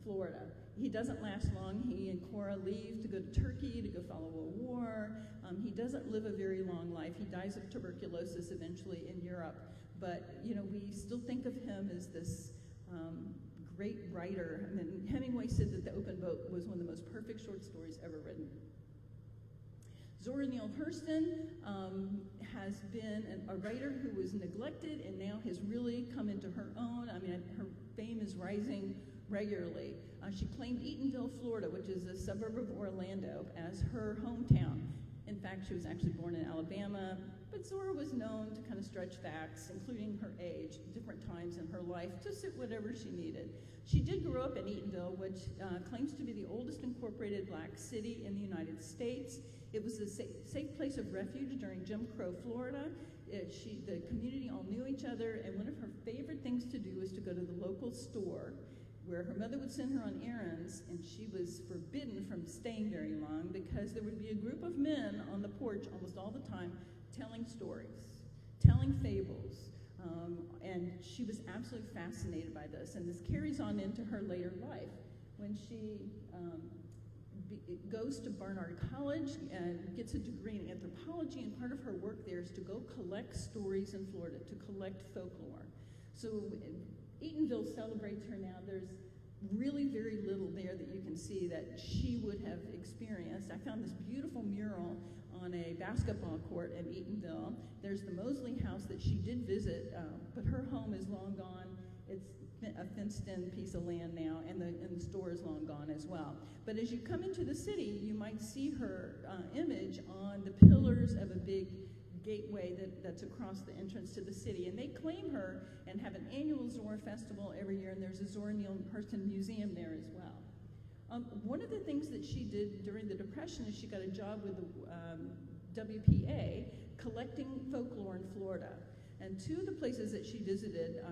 Florida. He doesn't last long. He and Cora leave to go to Turkey to go follow a war. He doesn't live a very long life. He dies of tuberculosis eventually in Europe. But, we still think of him as this great writer. And then Hemingway said that The Open Boat was one of the most perfect short stories ever written. Zora Neale Hurston has been a writer who was neglected and now has really come into her own. I mean, her fame is rising regularly. She claimed Eatonville, Florida, which is a suburb of Orlando, as her hometown. In fact, she was actually born in Alabama, but Zora was known to kind of stretch facts, including her age, different times in her life, to suit whatever she needed. She did grow up in Eatonville, which claims to be the oldest incorporated black city in the United States. It was a safe place of refuge during Jim Crow, Florida. The community all knew each other, and one of her favorite things to do was to go to the local store, where her mother would send her on errands, and she was forbidden from staying very long because there would be a group of men on the porch almost all the time telling stories, telling fables, and she was absolutely fascinated by this. And this carries on into her later life when she goes to Barnard College and gets a degree in anthropology, and part of her work there is to go collect stories in Florida, to collect folklore. So Eatonville celebrates her now. There's really very little there that you can see that she would have experienced. I found this beautiful mural on a basketball court in Eatonville. There's the Mosley house that she did visit, but her home is long gone. It's a fenced-in piece of land now, and the store is long gone as well. But as you come into the city, you might see her image on the pillars of a big gateway that's across the entrance to the city. And they claim her and have an annual Zora Festival every year, and there's a Zora Neale Hurston Museum there as well. One of the things that she did during the Depression is she got a job with the WPA collecting folklore in Florida. And two of the places that she visited,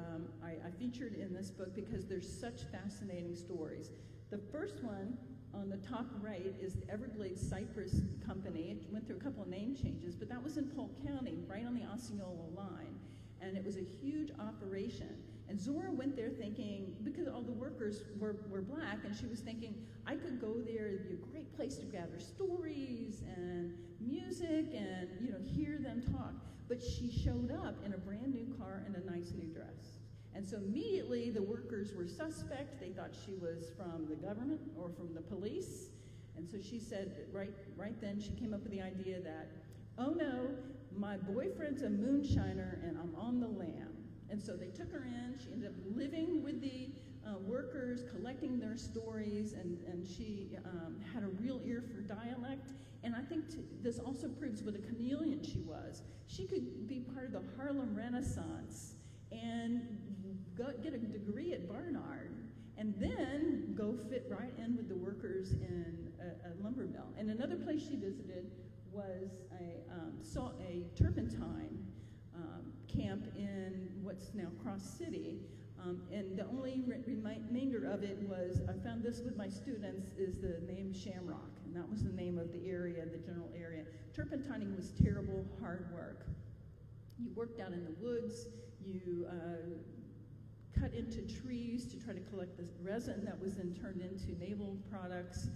I featured in this book because there's such fascinating stories. The first one on the top right is the Everglades Cypress Company. It went through a couple of name changes, but that was in Polk County, right on the Osceola line. And it was a huge operation. And Zora went there thinking, because all the workers were black, and she was thinking, I could go there, it'd be a great place to gather stories and music and hear them talk. But she showed up in a brand new car and a nice new dress. And so immediately the workers were suspect. They thought she was from the government or from the police. And so she said, right then, she came up with the idea that, oh no, my boyfriend's a moonshiner and I'm on the lam. And so they took her in. She ended up living with the workers, collecting their stories, and she had a real ear for dialect. And I think this also proves what a chameleon she was. She could be part of the Harlem Renaissance and get a degree at Barnard, and then go fit right in with the workers in a lumber mill. And another place she visited was a turpentine camp in what's now Cross City. And the only remainder of it was, I found this with my students, is the name Shamrock. And that was the name of the area, the general area. Turpentining was terrible, hard work. You worked out in the woods, you cut into trees to try to collect the resin that was then turned into naval products.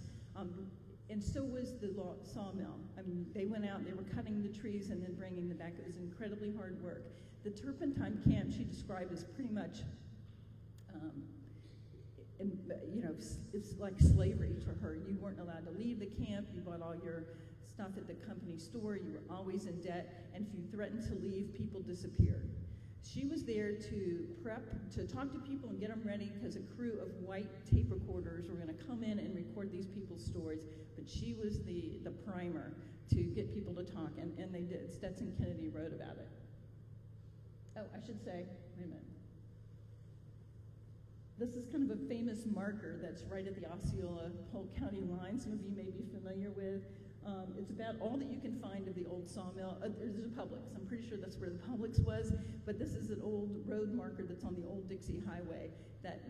And so was the sawmill. I mean, they went out, they were cutting the trees and then bringing them back. It was incredibly hard work. The turpentine camp she described as pretty much, it's like slavery to her. You weren't allowed to leave the camp. You bought all your stuff at the company store. You were always in debt. And if you threatened to leave, people disappeared. She was there to talk to people and get them ready because a crew of white tape recorders were going to come in and record these people's stories. But she was the primer to get people to talk, and they did. Stetson Kennedy wrote about it. Oh, I should say, wait a minute. This is kind of a famous marker that's right at the Osceola-Polk County line. Some of you may be familiar with. It's about all that you can find of the old sawmill. There's a Publix. I'm pretty sure that's where the Publix was, but this is an old road marker that's on the old Dixie Highway that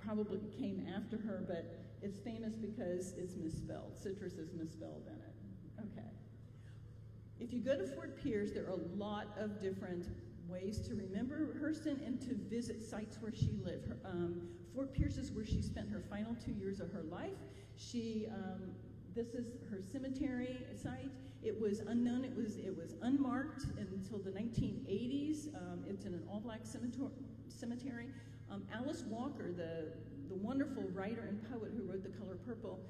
probably came after her, but it's famous because it's misspelled. Citrus is misspelled in it. Okay. If you go to Fort Pierce, there are a lot of different ways to remember Hurston and to visit sites where she lived. Fort Pierce is where she spent her final 2 years of her life. This is her cemetery site. It was unknown. It was unmarked until the 1980s. It's in an all-black cemetery. Alice Walker, the wonderful writer and poet who wrote The Color Purple,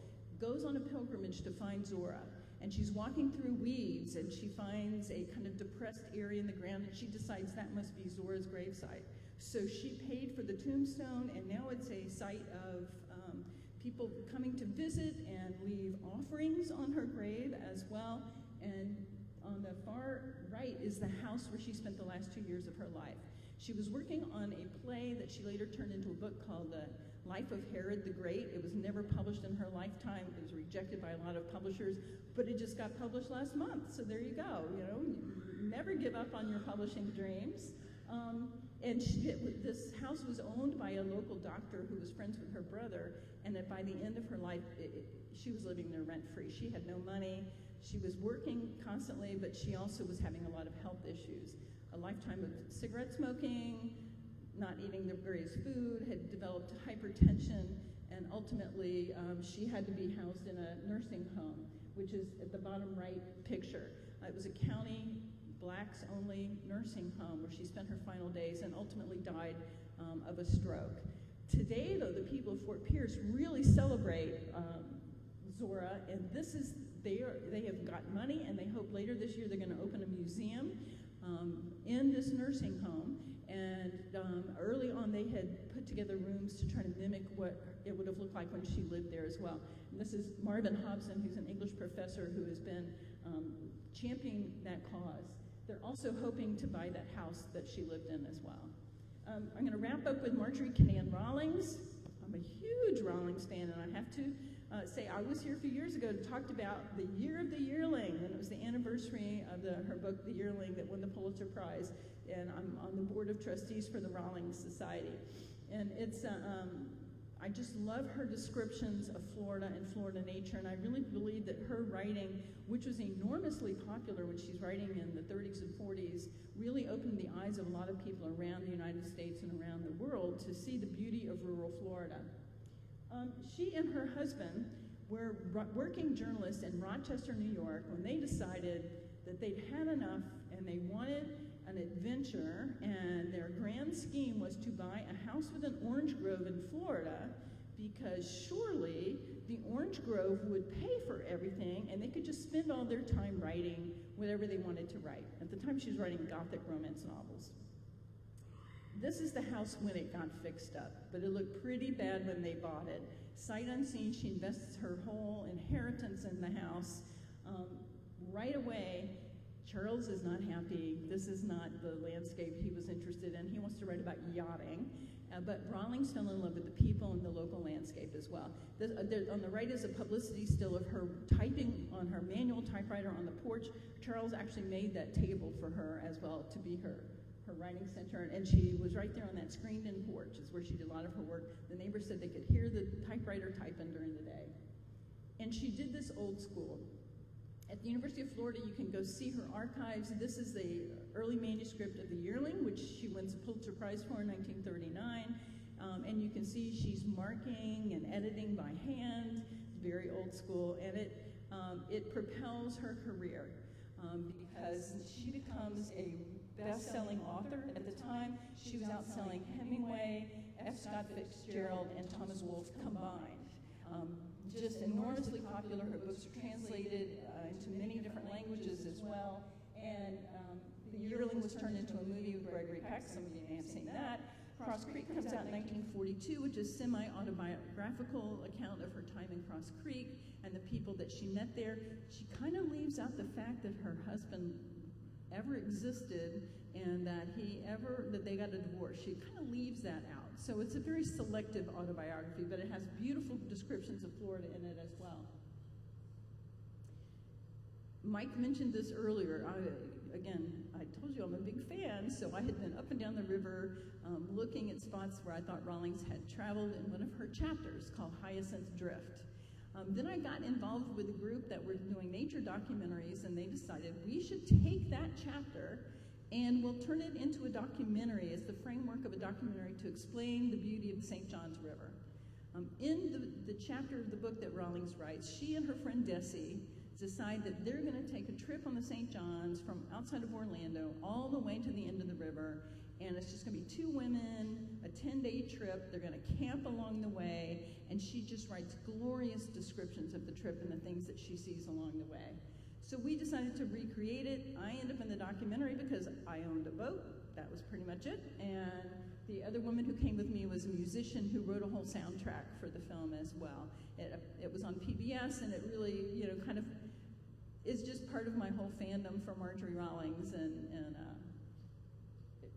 goes on a pilgrimage to find Zora. And she's walking through weeds, and she finds a kind of depressed area in the ground, and she decides that must be Zora's gravesite. So she paid for the tombstone, and now it's a site of people coming to visit and leave offerings on her grave as well. And on the far right is the house where she spent the last 2 years of her life. She was working on a play that she later turned into a book called The Life of Herod the Great. It was never published in her lifetime. It was rejected by a lot of publishers, but it just got published last month. So there you go. You never give up on your publishing dreams. And this house was owned by a local doctor who was friends with her brother, and that by the end of her life, she was living there rent-free. She had no money. She was working constantly, but she also was having a lot of health issues. A lifetime of cigarette smoking, not eating the various food, had developed hypertension, and ultimately she had to be housed in a nursing home, which is at the bottom right picture. It was a county blacks-only nursing home where she spent her final days and ultimately died of a stroke. Today, though, the people of Fort Pierce really celebrate Zora, and they have got money, and they hope later this year they're going to open a museum in this nursing home. And early on, they had put together rooms to try to mimic what it would have looked like when she lived there as well. And this is Marvin Hobson, who's an English professor who has been championing that cause. They're also hoping to buy that house that she lived in as well. I'm going to wrap up with Marjorie Kinnan Rawlings. I'm a huge Rawlings fan, and I have to say I was here a few years ago to talk about the Year of the Yearling, and it was the anniversary of her book, The Yearling, that won the Pulitzer Prize, and I'm on the board of trustees for the Rawlings Society. And it's I just love her descriptions of Florida and Florida nature, and I really believe that her writing, which was enormously popular when she's writing in the 30s and 40s, really opened the eyes of a lot of people around the United States and around the world to see the beauty of rural Florida. She and her husband were working journalists in Rochester, New York, when they decided that they'd had enough and they wanted an adventure, and their grand scheme was to buy a house with an orange grove in Florida, because surely the orange grove would pay for everything and they could just spend all their time writing whatever they wanted to write. At the time she was writing Gothic romance novels. This is the house when it got fixed up, but it looked pretty bad when they bought it. Sight unseen, she invests her whole inheritance in the house. Right away, Charles is not happy. This is not the landscape he was interested in. He wants to write about yachting. But Rawlings fell in love with the people and the local landscape as well. On the right is a publicity still of her typing on her manual typewriter on the porch. Charles actually made that table for her as well to be her writing center, and she was right there on that screened-in porch is where she did a lot of her work. The neighbors said they could hear the typewriter typing during the day. And she did this old school. At the University of Florida, you can go see her archives. This is the early manuscript of The Yearling, which she wins a Pulitzer Prize for in 1939. And you can see she's marking and editing by hand, very old school, and it propels her career because she becomes a best-selling author. At the time, she was outselling Hemingway, F. Scott Fitzgerald, and Thomas Wolfe combined. Just enormously popular. Her books are translated into many different languages as well. And The Yearling was turned into a movie with Gregory Peck. Some of you may have seen that. Cross Creek comes out in 1942, which is a semi-autobiographical account of her time in Cross Creek and the people that she met there. She kind of leaves out the fact that her husband ever existed and that they got a divorce. She kind of leaves that out. So it's a very selective autobiography, but it has beautiful descriptions of Florida in it as well. Mike mentioned this earlier. I told you I'm a big fan, so I had been up and down the river looking at spots where I thought Rawlings had traveled in one of her chapters called Hyacinth Drift. Then I got involved with a group that were doing nature documentaries, and they decided we should take that chapter and we'll turn it into a documentary as the framework of a documentary to explain the beauty of the St. Johns River. In the chapter of the book that Rawlings writes, she and her friend Desi decide that they're going to take a trip on the St. Johns from outside of Orlando all the way to the end of the river, and it's just going to be 2 women, a 10-day trip. They're going to camp along the way, and she just writes glorious descriptions of the trip and the things that she sees along the way. So we decided to recreate it. I ended up in the documentary because I owned a boat. That was pretty much it. And the other woman who came with me was a musician who wrote a whole soundtrack for the film as well. It was on PBS, and it really, kind of is just part of my whole fandom for Marjorie Rawlings, and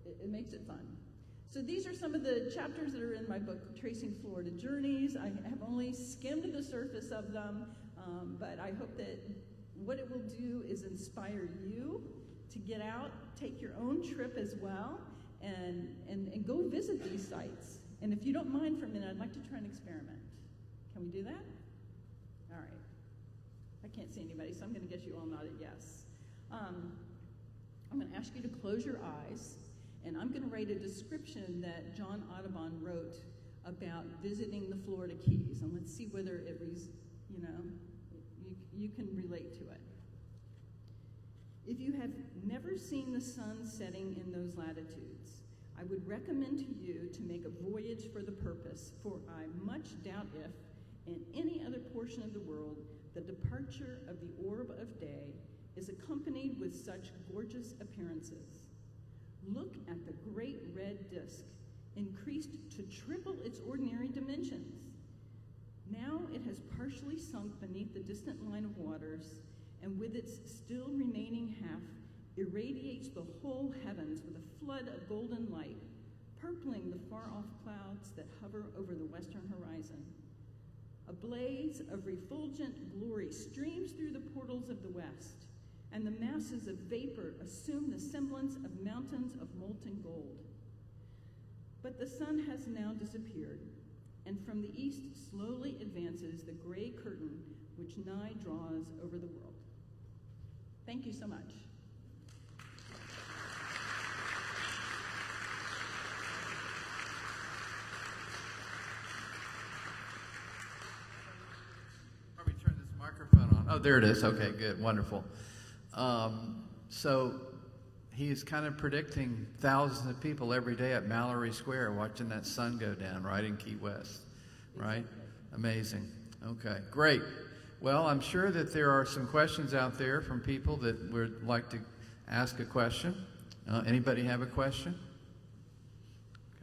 it makes it fun. So these are some of the chapters that are in my book, Tracing Florida Journeys. I have only skimmed the surface of them, but I hope that what it will do is inspire you to get out, take your own trip as well, and go visit these sites. And if you don't mind for a minute, I'd like to try an experiment. Can we do that? All right. I can't see anybody, so I'm going to get you all nodded yes. I'm going to ask you to close your eyes, and I'm going to write a description that John Audubon wrote about visiting the Florida Keys, and let's see whether you can relate to it. If you have never seen the sun setting in those latitudes, I would recommend to you to make a voyage for the purpose, for I much doubt if, in any other portion of the world, the departure of the orb of day is accompanied with such gorgeous appearances. Look at the great red disk, increased to triple its ordinary dimensions. Now it has partially sunk beneath the distant line of waters, and with its still remaining half, irradiates the whole heavens with a flood of golden light, purpling the far-off clouds that hover over the western horizon. A blaze of refulgent glory streams through the portals of the west, and the masses of vapor assume the semblance of mountains of molten gold. But the sun has now disappeared, and from the east slowly advances the gray curtain which nigh draws over the world. Thank you so much. Let me turn this microphone on. Oh, there it is. Okay, good, wonderful. So he's kind of predicting thousands of people every day at Mallory Square watching that sun go down right in Key West, right? Amazing. Okay, great. Well, I'm sure that there are some questions out there from people that would like to ask a question. Anybody have a question?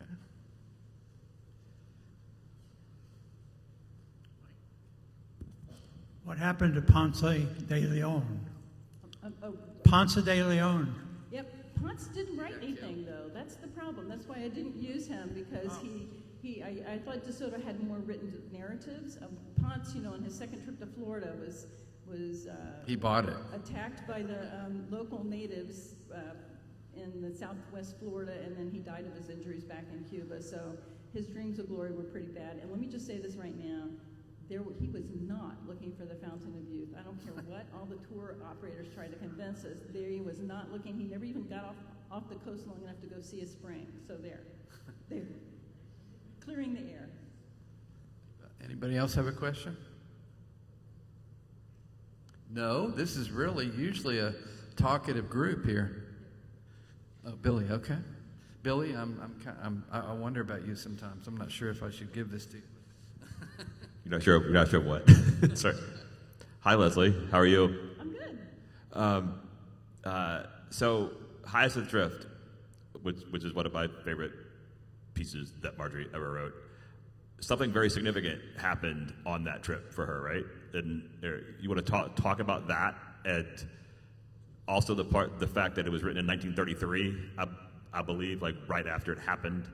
Okay. What happened to Ponce de Leon? Ponce de Leon. Yep, Ponce didn't write anything though. That's the problem. That's why I didn't use him, because I thought DeSoto had more written narratives. Ponce, on his second trip to Florida was he bought it. Attacked by the local natives in the southwest Florida, and then he died of his injuries back in Cuba. So his dreams of glory were pretty bad. And let me just say this right now. He was not looking for the fountain of youth. I don't care what all the tour operators tried to convince us. There he was not looking. He never even got off the coast long enough to go see a spring. So there. Clearing the air. Anybody else have a question? No, this is really usually a talkative group here. Oh, Billy, okay. Billy, I wonder about you sometimes. I'm not sure if I should give this to you. You're not sure what? Sorry. Hi, Leslie. How are you? I'm good. So, Hyacinth Drift, which is one of my favorite pieces that Marjorie ever wrote. Something very significant happened on that trip for her, right? And you want to talk about that, and also the fact that it was written in 1933, I believe, like right after it happened,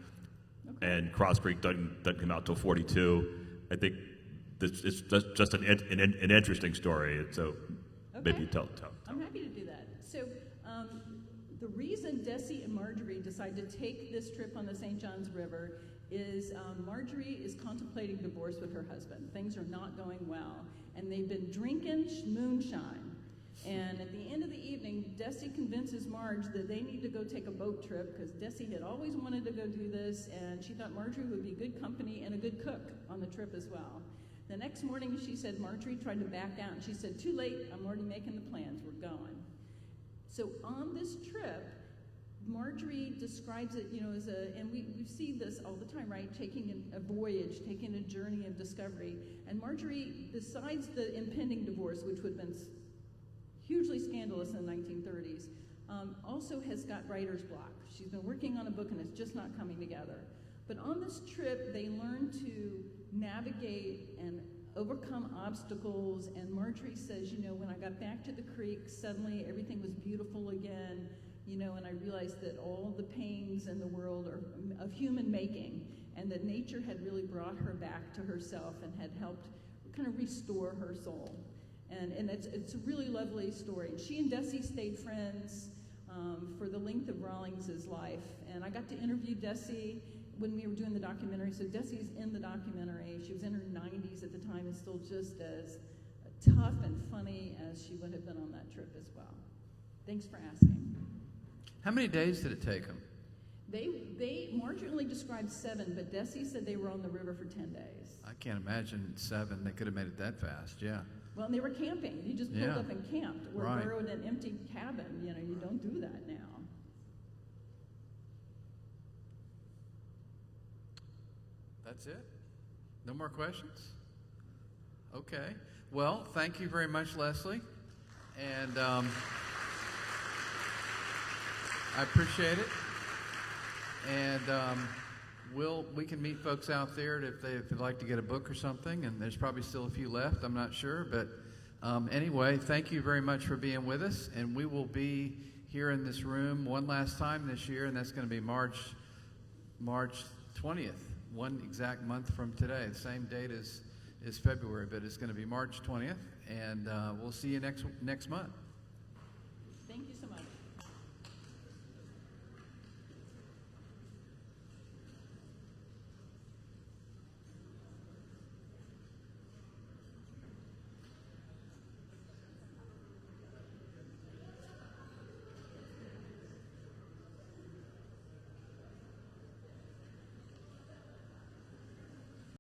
and Cross Creek doesn't come out till 42. I think it's just an interesting story, and so maybe tell. I'm happy to do that. So the reason Desi and Marjorie decided to take this trip on the St. Johns River is Marjorie is contemplating divorce with her husband. Things are not going well, and they've been drinking moonshine. And at the end of the evening, Desi convinces Marge that they need to go take a boat trip, because Desi had always wanted to go do this, and she thought Marjorie would be good company and a good cook on the trip as well. The next morning, she said Marjorie tried to back out, and she said, "Too late, I'm already making the plans, we're going." So on this trip, Marjorie describes it, and we see this all the time, right? Taking a voyage, taking a journey of discovery. And Marjorie, besides the impending divorce, which would have been hugely scandalous in the 1930s, also has got writer's block. She's been working on a book and it's just not coming together. But on this trip, they learn to navigate and overcome obstacles, and Marjorie says, when I got back to the creek, suddenly everything was beautiful again, and I realized that all the pains in the world are of human making, and that nature had really brought her back to herself and had helped kind of restore her soul. And it's a really lovely story. She and Desi stayed friends for the length of Rawlings's life. And I got to interview Desi when we were doing the documentary. So Desi's in the documentary. She was in her 90s at the time and still just as tough and funny as she would have been on that trip as well. Thanks for asking. How many days did it take them? Marjorie only described 7, but Desi said they were on the river for 10 days. I can't imagine 7. They could have made it that fast, yeah. Well, and they were camping. You just pulled up and camped, or right. burrowed in an empty cabin. You don't do that now. That's it? No more questions? Okay. Well, thank you very much, Leslie. And I appreciate it. And we can meet folks out there if they'd like to get a book or something, and there's probably still a few left, I'm not sure, but anyway, thank you very much for being with us, and we will be here in this room one last time this year, and that's going to be March 20th, one exact month from today, the same date as February, but it's going to be March 20th, and we'll see you next month.